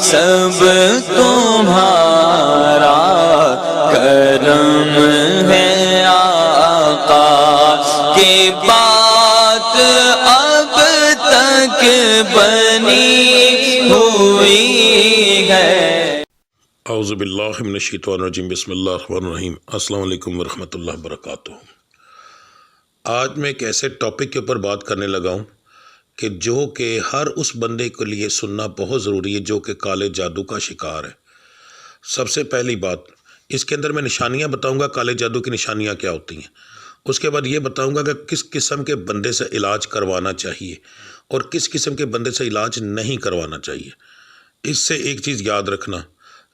सब तुम्हारा करम है आका की बात अब तक बनी हुई है। औज़ुबिल्लाहि मिनश्शैतानिर्रजीम बिस्मिल्लाहिर्रहमानिर्रहीम। अस्सलाम वालेकुम वरहमतुल्लाहि वबरकातुहू। आज मैं एक ऐसे टॉपिक के ऊपर बात करने लगा हूँ कि जो कि हर उस बंदे के लिए सुनना बहुत ज़रूरी है जो कि काले जादू का शिकार है। सबसे पहली बात, इसके अंदर मैं निशानियाँ बताऊँगा, काले जादू की निशानियाँ क्या होती हैं। उसके बाद ये बताऊँगा कि किस किस्म के बंदे से इलाज करवाना चाहिए और किस किस्म के बंदे से इलाज नहीं करवाना चाहिए। इससे एक चीज़ याद रखना,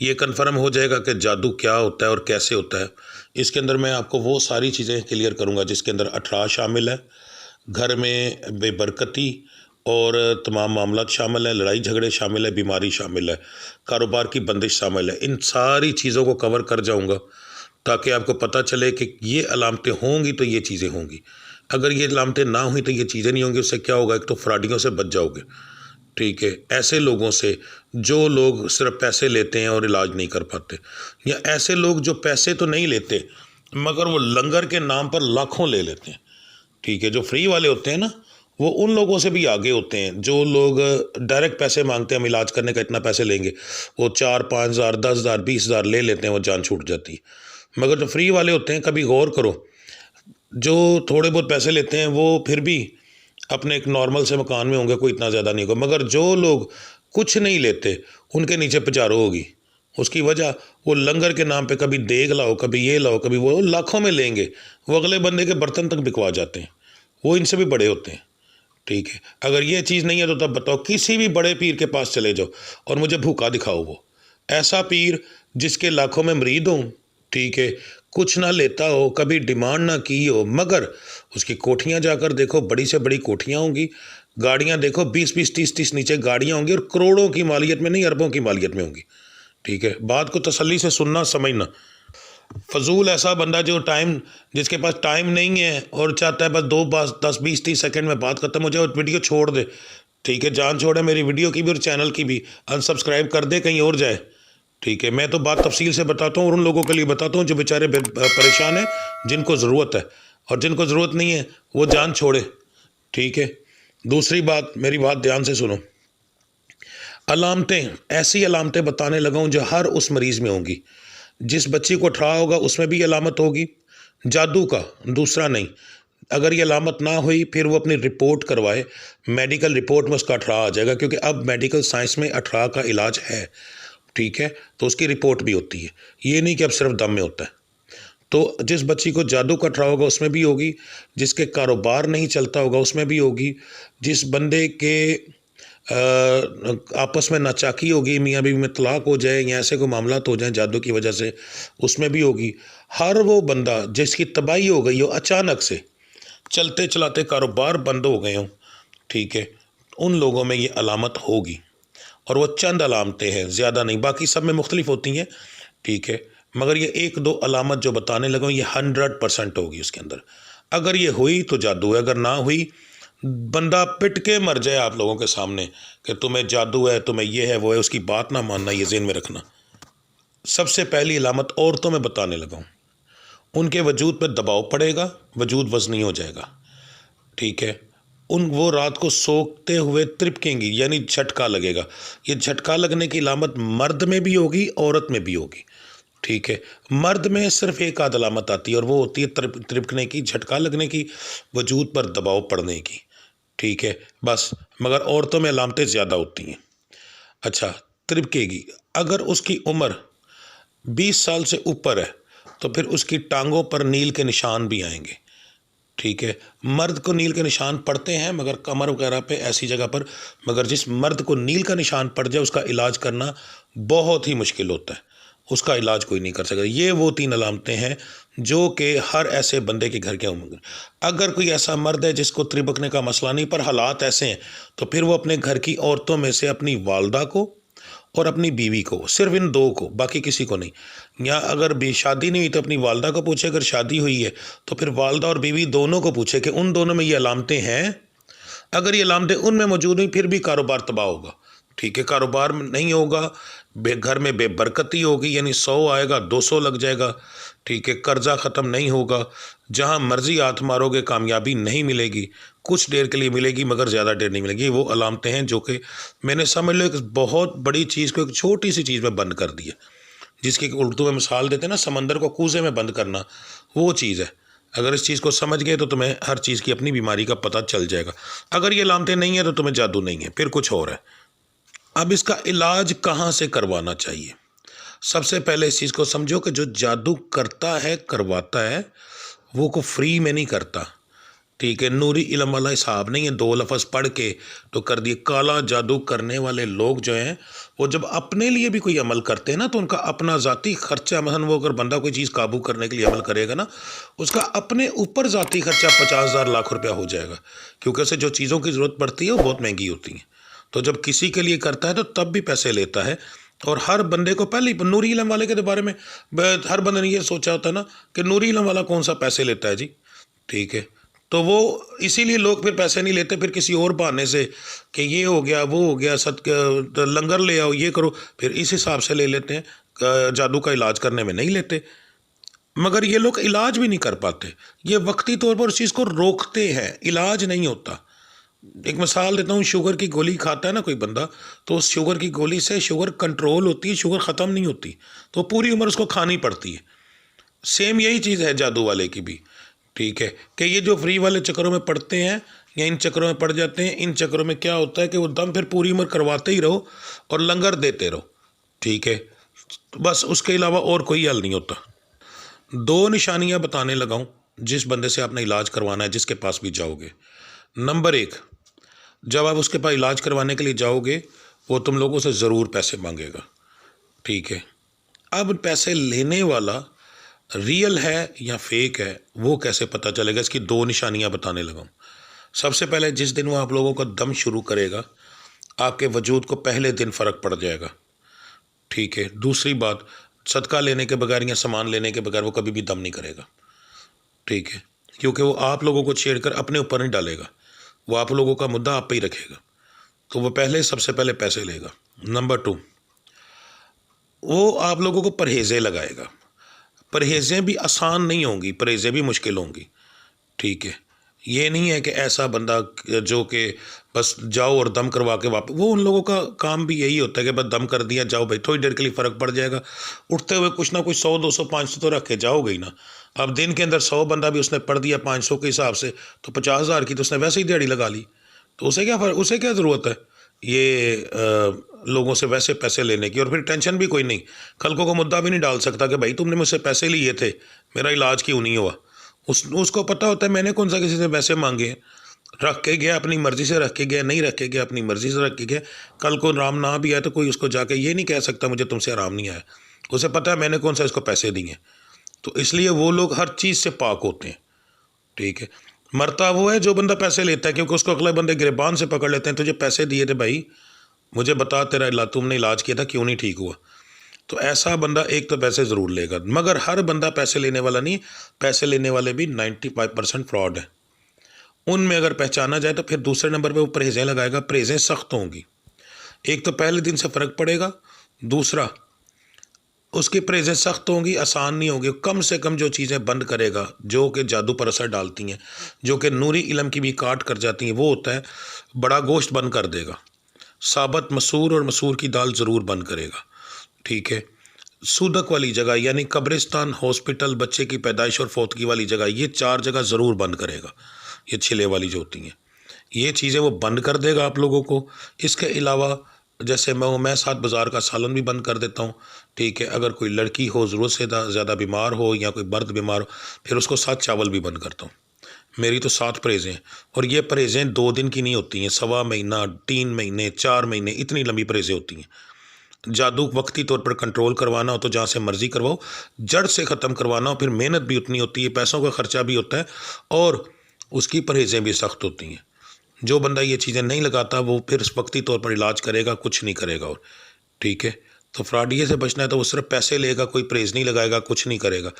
ये कन्फर्म हो जाएगा कि जादू क्या होता है और कैसे होता है। इसके अंदर मैं आपको वो सारी चीज़ें क्लियर करूँगा जिसके अंदर अठराह शामिल है, घर में बेबरकती और तमाम मामलात शामिल है, लड़ाई झगड़े शामिल है, बीमारी शामिल है, कारोबार की बंदिश शामिल है। इन सारी चीज़ों को कवर कर जाऊँगा ताकि आपको पता चले कि ये अलामतें होंगी तो ये चीज़ें होंगी, अगर ये अलामतें ना हुई तो ये चीज़ें नहीं होंगी। उससे क्या होगा, एक तो फ्रॉडियों से बच जाओगे, ठीक है, ऐसे लोगों से जो लोग सिर्फ पैसे लेते हैं और इलाज नहीं कर पाते, या ऐसे लोग जो पैसे तो नहीं लेते मगर वो लंगर के नाम पर लाखों ले लेते हैं, ठीक है। जो फ्री वाले होते हैं ना, वो उन लोगों से भी आगे होते हैं। जो लोग डायरेक्ट पैसे मांगते हैं, हम इलाज करने का इतना पैसे लेंगे, वो 4-5 हज़ार 10 हज़ार 20 हज़ार ले लेते हैं, वो जान छूट जाती है। मगर जो फ्री वाले होते हैं, कभी गौर करो, जो थोड़े बहुत पैसे लेते हैं वो फिर भी अपने एक नॉर्मल से मकान में होंगे, कोई इतना ज़्यादा नहीं होगा। मगर जो लोग कुछ नहीं लेते उनके नीचे पचारो होगी। उसकी वजह, वो लंगर के नाम पे कभी देग लाओ, कभी ये लाओ, कभी वो, लाखों में लेंगे, वो अगले बंदे के बर्तन तक बिकवा जाते हैं, वो इनसे भी बड़े होते हैं, ठीक है। अगर ये चीज़ नहीं है तो तब बताओ, किसी भी बड़े पीर के पास चले जाओ और मुझे भूखा दिखाओ, वो ऐसा पीर जिसके लाखों में मरीद हों, ठीक है, कुछ ना लेता हो, कभी डिमांड ना की हो, मगर उसकी कोठियाँ जाकर देखो, बड़ी से बड़ी कोठियाँ होंगी, गाड़ियाँ देखो 20-20 30-30 नीचे गाड़ियाँ होंगी, और करोड़ों की मालियत में नहीं, अरबों की मालियत में होंगी, ठीक है। बात को तसल्ली से सुनना, समझना। फजूल ऐसा बंदा जो जिसके पास टाइम नहीं है और चाहता है बस 10-20-30 सेकंड में बात खत्म हो जाए और वीडियो छोड़ दे, ठीक है, जान छोड़े मेरी वीडियो की भी और चैनल की भी, अनसब्सक्राइब कर दे, कहीं और जाए, ठीक है। मैं तो बात तफसील से बताता हूँ और उन लोगों के लिए बताता हूँ जो बेचारे परेशान हैं, जिनको ज़रूरत है, और जिनको ज़रूरत नहीं है वो जान छोड़े, ठीक है। दूसरी बात, मेरी बात ध्यान से सुनो। अलामतें, ऐसी अलामतें बताने लगा हूँ जो हर उस मरीज़ में होंगी। जिस बच्ची को अठराह होगा उसमें भी अलामत होगी, जादू का, दूसरा नहीं। अगर ये अलामत ना हुई फिर वो अपनी रिपोर्ट करवाए, मेडिकल रिपोर्ट में उसका अठराह आ जाएगा, क्योंकि अब मेडिकल साइंस में अठराह का इलाज है, ठीक है, तो उसकी रिपोर्ट भी होती है। ये नहीं कि अब सिर्फ दम में होता है। तो जिस बच्ची को जादू का अठराह होगा उसमें भी होगी, जिसके कारोबार नहीं चलता होगा उसमें भी होगी, जिस बंदे के आपस में नाचाकी होगी, मियाँ बीवी में तलाक हो जाए या ऐसे कोई मामलात हो जाए जादू की वजह से, उसमें भी होगी। हर वो बंदा जिसकी तबाही हो गई हो, अचानक से चलते चलाते कारोबार बंद हो गए हों, ठीक है, उन लोगों में ये अलामत होगी। और वो चंद अलामतें हैं, ज़्यादा नहीं, बाकी सब में मुख्तलिफ होती हैं, ठीक है, मगर ये 1-2 अलामत जो बताने लगा हूँ ये 100% होगी उसके अंदर। अगर ये हुई तो जादू है, अगर ना हुई बंदा पिट के मर जाए आप लोगों के सामने कि तुम्हें जादू है, तुम्हें ये है वो है, उसकी बात ना मानना, ये ज़हन में रखना। सबसे पहली अलामत औरतों में बताने लगा हूँ, उनके वजूद पर दबाव पड़ेगा, वजूद वज़नी हो जाएगा, ठीक है। वो रात को सोते हुए त्रिपकेंगी, यानी झटका लगेगा। ये झटका लगने की अलामत मर्द में भी होगी, औरत में भी होगी, ठीक है। मर्द में सिर्फ एक आध अलामत आती है और वो होती है त्रिपकने की, झटका लगने की, वजूद पर दबाव पड़ने की, ठीक है, बस। मगर औरतों में अलामतें ज़्यादा होती हैं। अच्छा, त्रिपकेगी, अगर उसकी उम्र 20 साल से ऊपर है तो फिर उसकी टांगों पर नील के निशान भी आएंगे, ठीक है। मर्द को नील के निशान पड़ते हैं मगर कमर वगैरह पे, ऐसी जगह पर, मगर जिस मर्द को नील का निशान पड़ जाए उसका इलाज करना बहुत ही मुश्किल होता है, उसका इलाज कोई नहीं कर सकता। ये वो 3 अलामतें हैं जो कि हर ऐसे बंदे के घर के होंगे। अगर कोई ऐसा मर्द है जिसको त्रिबकने का मसला नहीं पर हालात ऐसे हैं, तो फिर वो अपने घर की औरतों में से अपनी वालदा को और अपनी बीवी को, सिर्फ इन 2 को, बाकी किसी को नहीं। या अगर भी शादी नहीं हुई तो अपनी वालदा को पूछे, अगर शादी हुई है तो फिर वालदा और बीवी दोनों को पूछे कि उन दोनों में ये अलामतें हैं। अगर ये अलामतें उनमें मौजूद हुई फिर भी कारोबार तबाह होगा, ठीक है, कारोबार में नहीं होगा, घर में बेबरकती होगी, यानी 100 आएगा 200 लग जाएगा। ठीक है, कर्जा ख़त्म नहीं होगा, जहाँ मर्ज़ी हाथ मारोगे कामयाबी नहीं मिलेगी, कुछ देर के लिए मिलेगी मगर ज़्यादा देर नहीं मिलेगी। वो अलामतें हैं जो कि मैंने समझ लो एक बहुत बड़ी चीज़ को एक छोटी सी चीज़ में बंद कर दिया, जिसकी उर्दू में मिसाल देते हैं ना, समंदर को कूजे में बंद करना, वो चीज़ है। अगर इस चीज़ को समझ गए तो तुम्हें हर चीज़ की अपनी बीमारी का पता चल जाएगा। अगर ये अलामतें नहीं है तो तुम्हें जादू नहीं है, फिर कुछ और है। अब इसका इलाज कहाँ से करवाना चाहिए? सबसे पहले इस चीज़ को समझो कि जो जादू करता है, करवाता है, वो को फ्री में नहीं करता। ठीक है, नूरी इल्म वाला हिसाब नहीं है 2 लफ्ज़ पढ़ के तो कर दिए। काला जादू करने वाले लोग जो हैं, वो जब अपने लिए भी कोई अमल करते हैं ना, तो उनका अपना ज़ाती ख़र्चा, मसलन वो अगर बंदा कोई चीज़ काबू करने के लिए अमल करेगा ना, उसका अपने ऊपर ज़ाती ख़र्चा 50,000 लाख रुपया हो जाएगा, क्योंकि उसे जो चीज़ों की ज़रूरत पड़ती है वो बहुत महंगी होती हैं। तो जब किसी के लिए करता है तो तब भी पैसे लेता है। और हर बंदे को पहले ही नूरी इल्म वाले के बारे में हर बंदे ने ये सोचा होता है ना कि नूरी इल्म वाला कौन सा पैसे लेता है जी। ठीक है, तो वो इसीलिए लोग फिर पैसे नहीं लेते, फिर किसी और बहाने से कि ये हो गया, वो हो गया, लंगर ले आओ, ये करो, फिर इस हिसाब से ले लेते हैं। जादू का इलाज करने में नहीं लेते। मगर ये लोग इलाज भी नहीं कर पाते, ये वक्ती तौर पर उस चीज़ को रोकते हैं, इलाज नहीं होता। एक मिसाल देता हूँ, शुगर की गोली खाता है ना कोई बंदा, तो उस शुगर की गोली से शुगर कंट्रोल होती है, शुगर ख़त्म नहीं होती, तो पूरी उम्र उसको खानी पड़ती है। सेम यही चीज़ है जादू वाले की भी। ठीक है, कि ये जो फ्री वाले चक्करों में पड़ते हैं या इन चक्करों में पड़ जाते हैं, इन चक्करों में क्या होता है कि वो दम फिर पूरी उम्र करवाते ही रहो और लंगर देते रहो। ठीक है, बस उसके अलावा और कोई हल नहीं होता। 2 निशानियाँ बताने लगाऊँ जिस बंदे से आपने इलाज करवाना है, जिसके पास भी जाओगे। नंबर 1, जब आप उसके पास इलाज करवाने के लिए जाओगे, वो तुम लोगों से ज़रूर पैसे मांगेगा। ठीक है, अब पैसे लेने वाला रियल है या फेक है, वो कैसे पता चलेगा? इसकी 2 निशानियां बताने लगा हूँ। सबसे पहले, जिस दिन वो आप लोगों का दम शुरू करेगा, आपके वजूद को पहले दिन फ़र्क पड़ जाएगा। ठीक है, दूसरी बात, सदका लेने के बगैर या सामान लेने के बगैर वो कभी भी दम नहीं करेगा। ठीक है, क्योंकि वो आप लोगों को छेड़कर अपने ऊपर नहीं डालेगा, वो आप लोगों का मुद्दा आप पे ही रखेगा। तो वो सबसे पहले पैसे लेगा। नंबर 2, वो आप लोगों को परहेज़ें लगाएगा। परहेज़ें भी आसान नहीं होंगी, परहेज़ें भी मुश्किल होंगी। ठीक है, ये नहीं है कि ऐसा बंदा जो कि बस जाओ और दम करवा के वापस, वो उन लोगों का काम भी यही होता है कि बस दम कर दिया, जाओ भाई, थोड़ी देर के लिए फ़र्क पड़ जाएगा, उठते हुए कुछ ना कुछ 100 200 500 तो रख के जाओगे ही ना। अब दिन के अंदर 100 बंदा भी उसने पढ़ दिया 500 के हिसाब से, तो 50,000 की तो उसने वैसे ही दिहाड़ी लगा ली, तो उसे क्या ज़रूरत है ये लोगों से वैसे पैसे लेने की? और फिर टेंशन भी कोई नहीं, कल को मुद्दा भी नहीं डाल सकता कि भाई तुमने मुझसे पैसे लिए थे, मेरा इलाज क्यों नहीं हुआ। उसको पता होता है मैंने कौन सा किसी से पैसे मांगे हैं। रख के गया, अपनी मर्ज़ी से रख के गया, नहीं रख के गया, अपनी मर्ज़ी से रख के गया। कल को आराम ना भी आया तो कोई उसको जाके ये नहीं कह सकता मुझे तुमसे आराम नहीं आया, उसे पता है मैंने कौन सा इसको पैसे दिए। तो इसलिए वो लोग हर चीज़ से पाक होते हैं। ठीक है, मरता वो है जो बंदा पैसे लेता है, क्योंकि उसको अगले बंदे गिरबान से पकड़ लेते हैं, तुझे पैसे दिए थे भाई, मुझे बता तेरा तुमने इलाज किया था क्यों नहीं ठीक हुआ। तो ऐसा बंदा एक तो पैसे ज़रूर लेगा, मगर हर बंदा पैसे लेने वाला नहीं। पैसे लेने वाले भी 95% फ्रॉड है। उनमें अगर पहचाना जाए तो फिर दूसरे नंबर पे वो परहेज़ें लगाएगा। परहेज़ें सख्त होंगी, एक तो पहले दिन से फ़र्क पड़ेगा, दूसरा उसकी परहेज़ें सख्त होंगी, आसान नहीं होंगी। कम से कम जो चीज़ें बंद करेगा जो कि जादू पर असर डालती हैं, जो कि नूरी इल्म की भी काट कर जाती हैं, वो होता है बड़ा गोश्त बंद कर देगा, साबत मसूर और मसूर की दाल ज़रूर बंद करेगा। ठीक है, सूदक वाली जगह यानी कब्रिस्तान, हॉस्पिटल, बच्चे की पैदाइश और फौतगी वाली जगह, ये 4 जगह ज़रूर बंद करेगा। ये छिले वाली जो होती हैं, ये चीज़ें वो बंद कर देगा आप लोगों को। इसके अलावा जैसे मैं 7 बाज़ार का सालन भी बंद कर देता हूँ। ठीक है, अगर कोई लड़की हो ज़रूरत से ज़्यादा बीमार हो या कोई मर्द बीमार हो, फिर उसको 7 चावल भी बंद करता हूँ। मेरी तो 7 परहेज़ें हैं, और ये परहेज़ें 2 दिन की नहीं होती हैं, 1.25 महीना, 3 महीने, 4 महीने, इतनी लंबी परहेज़ें होती हैं। जादू वक्ती तौर पर कंट्रोल करवाना हो तो जहाँ से मर्ज़ी करवाओ, जड़ से ख़त्म करवाना हो फिर मेहनत भी उतनी होती है, पैसों का ख़र्चा भी होता है, और उसकी परहेज़ें भी सख्त होती हैं। जो बंदा ये चीज़ें नहीं लगाता वो फिर वक्ती तौर पर इलाज करेगा, कुछ नहीं करेगा। और ठीक है, तो फ्रॉडिये से बचना है तो वो सिर्फ पैसे लेगा, कोई प्रेज़ नहीं लगाएगा, कुछ नहीं करेगा।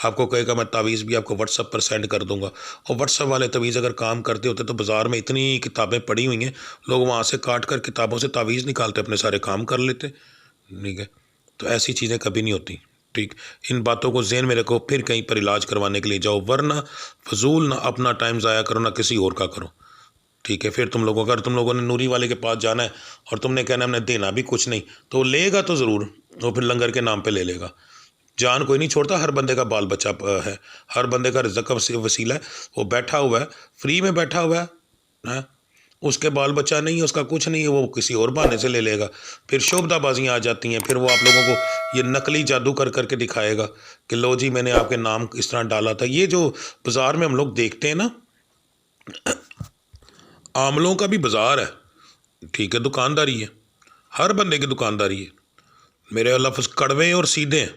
आपको कहेगा मैं तावीज़ भी आपको व्हाट्सअप पर सेंड कर दूंगा, और व्हाट्सअप वाले तावीज़ अगर काम करते होते तो बाज़ार में इतनी किताबें पड़ी हुई हैं, लोग वहाँ से काट कर किताबों से तावीज़ निकालते, अपने सारे काम कर लेते। ठीक है, तो ऐसी चीज़ें कभी नहीं होती। ठीक, इन बातों को ज़हन में रखो, फिर कहीं पर इलाज करवाने के लिए जाओ, वरना फजूल ना अपना टाइम ज़ाया करो, ना किसी और का करो। ठीक है, फिर तुम लोगों का, अगर तुम लोगों ने नूरी वाले के पास जाना है और तुमने कहना हमने देना भी कुछ नहीं, तो वो लेगा तो ज़रूर, वो फिर लंगर के नाम पे ले लेगा। जान कोई नहीं छोड़ता, हर बंदे का बाल बच्चा है, हर बंदे का रिज़्क़ का वसीला है। वो बैठा हुआ है, फ्री में बैठा हुआ है, उसके बाल बच्चा नहीं है, उसका कुछ नहीं है, वो किसी और बहाने से ले लेगा। फिर शोभदाबाजियाँ आ जाती हैं, फिर वो आप लोगों को ये नकली जादू कर करके दिखाएगा कि लो जी मैंने आपके नाम इस तरह डाला था। ये जो बाज़ार में हम लोग देखते हैं ना, आमलों का भी बाज़ार है। ठीक है, दुकानदारी है, हर बंदे की दुकानदारी है। मेरे लफ्ज़ कड़वे और सीधे हैं।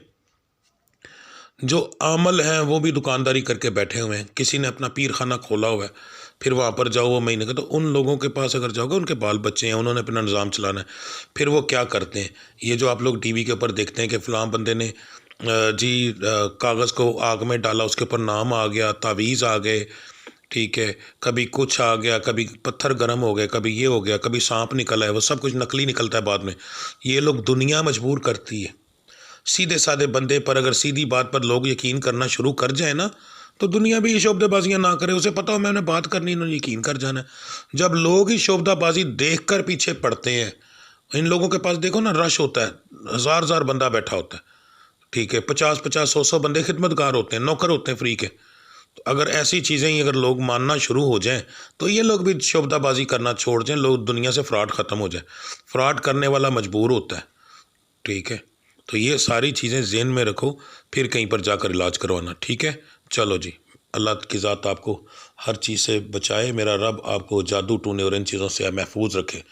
जो आमल हैं वो भी दुकानदारी करके बैठे हुए हैं, किसी ने अपना पीर खाना खोला हुआ है, फिर वहाँ पर जाओ वो महीने का, तो उन लोगों के पास अगर जाओगे, उनके बाल बच्चे हैं, उन्होंने अपना निज़ाम चलाना है। फिर वो क्या करते हैं, ये जो आप लोग टीवी के ऊपर देखते हैं कि फ़लाँ बंदे ने कागज़ को आग में डाला, उसके ऊपर नाम आ गया, तावीज़ आ गए। ठीक है, कभी कुछ आ गया, कभी पत्थर गर्म हो गए, कभी ये हो गया, कभी सांप निकला है, वो सब कुछ नकली निकलता है बाद में। ये लोग दुनिया मजबूर करती है। सीधे साधे बंदे पर अगर सीधी बात पर लोग यकीन करना शुरू कर जाए ना, तो दुनिया भी शोबदाबाजियाँ ना करे। उसे पता हो मैंने बात करनी, इन्होंने यकीन कर जाना है। जब लोग ही शोबदाबाजी देख कर पीछे पड़ते हैं, इन लोगों के पास देखो ना, रश होता है, हज़ार हज़ार बंदा बैठा होता है। ठीक है, 50-50, 100-100 बंदे खिदमतगार होते हैं, नौकर होते हैं फ्री के। तो अगर ऐसी चीज़ें ही अगर लोग मानना शुरू हो जाएं, तो ये लोग भी शोबदाबाजी करना छोड़ जाएं, लोग दुनिया से फ्रॉड ख़त्म हो जाए। फ्रॉड करने वाला मजबूर होता है। ठीक है, तो ये सारी चीज़ें ज़हन में रखो, फिर कहीं पर जाकर इलाज करवाना। ठीक है, चलो जी, अल्लाह की ज़ात आपको हर चीज़ से बचाए, मेरा रब आपको जादू टूने और इन चीज़ों से महफूज रखे।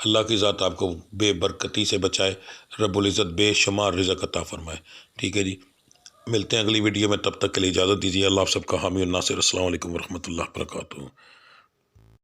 अल्लाह की ज़ात आपको बेबरकती से बचाए, रब्बुल इज़्ज़त बेशुमार रिज़्क़ अता फरमाए। ठीक है जी, मिलते हैं अगली वीडियो में, तब तक के लिए इजाज़त दीजिए। अल्लाह आप सबका हामी और नासिर। अस्सलाम वालेकुम वरहमतुल्लाहि वबरकातुहू।